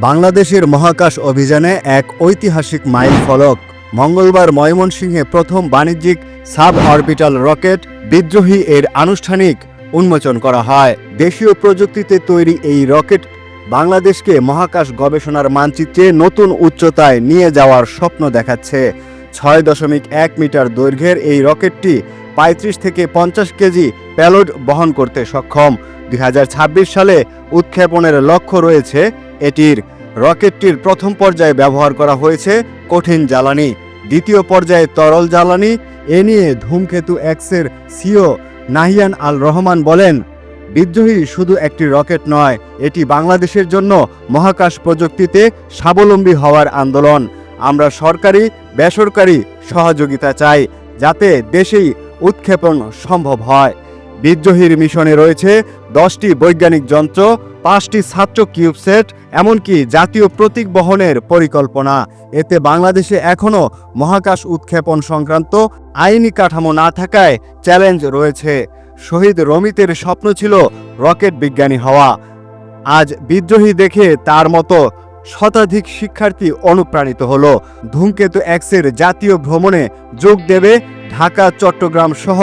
বাংলাদেশের মহাকাশ অভিযানে এক ঐতিহাসিক মাইলফলক। মঙ্গলবার ময়মনসিংহে প্রথম বাণিজ্যিক সাব অরবিটাল রকেট বিদ্রোহী এর আনুষ্ঠানিক উন্মোচন করা হয়। দেশীয় প্রযুক্তিতে তৈরি এই রকেট বাংলাদেশকে মহাকাশ গবেষণার মানচিত্রে নতুন উচ্চতায় নিয়ে যাওয়ার স্বপ্ন দেখাচ্ছে। ৬.১ মিটার দৈর্ঘ্যের এই রকেটটি ৩৫ থেকে ৫০ কেজি পেলোড বহন করতে সক্ষম। ২০২৬ সালে উৎক্ষেপণের লক্ষ্য রয়েছে এটির। রকেটটির প্রথম পর্যায়ে ব্যবহার করা হয়েছে কঠিন জ্বালানি, দ্বিতীয় পর্যায়ে তরল জ্বালানি। এ নিয়ে ধূমকেতু এক্সের সিও নাহিয়ান আল রহমান বলেন, বিদ্রোহী শুধু একটি রকেট নয়, এটি বাংলাদেশের জন্য মহাকাশ প্রযুক্তিতে স্বাবলম্বী হওয়ার আন্দোলন। আমরা সরকারি বেসরকারি সহযোগিতা চাই, যাতে দেশেই উৎক্ষেপণ সম্ভব হয়। বিদ্রোহীর মিশনে রয়েছে 10টি বৈজ্ঞানিক যন্ত্র, 5টি ছাত্র কিউবসেট, এমনকি জাতীয় প্রতীক বহনের পরিকল্পনা। এতে বাংলাদেশে এখনও মহাকাশ উৎক্ষেপণ সংক্রান্ত আইনি কাঠামো না থাকায় চ্যালেঞ্জ রয়েছে। শহীদ রমিতের স্বপ্ন ছিল রকেট বিজ্ঞানী হওয়া। আজ বিদ্রোহী দেখে তার মতো শতাধিক শিক্ষার্থী অনুপ্রাণিত হলো। ধূমকেতু এক্সের জাতীয় ভ্রমণে যোগ দেবে ঢাকা, চট্টগ্রাম সহ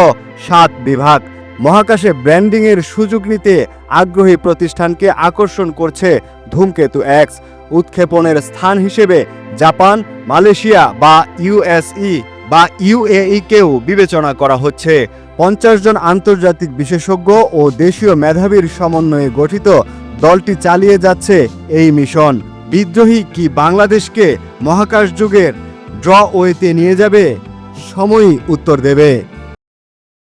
7 বিভাগ। মহাকাশে ব্র্যান্ডিংয়ের সুযোগ নিতে আগ্রহী প্রতিষ্ঠানকে আকর্ষণ করছে ধূমকেতু এক্স। উৎক্ষেপণের স্থান হিসেবে জাপান, মালয়েশিয়া বা ইউএই-কেও বিবেচনা করা হচ্ছে। 50 জন আন্তর্জাতিক বিশেষজ্ঞ ও দেশীয় মেধাবীর সমন্বয়ে গঠিত দলটি চালিয়ে যাচ্ছে এই মিশন। বিদ্রোহী কি বাংলাদেশকে মহাকাশ যুগের ড্রওয়েতে নিয়ে যাবে? সময়ই উত্তর দেবে।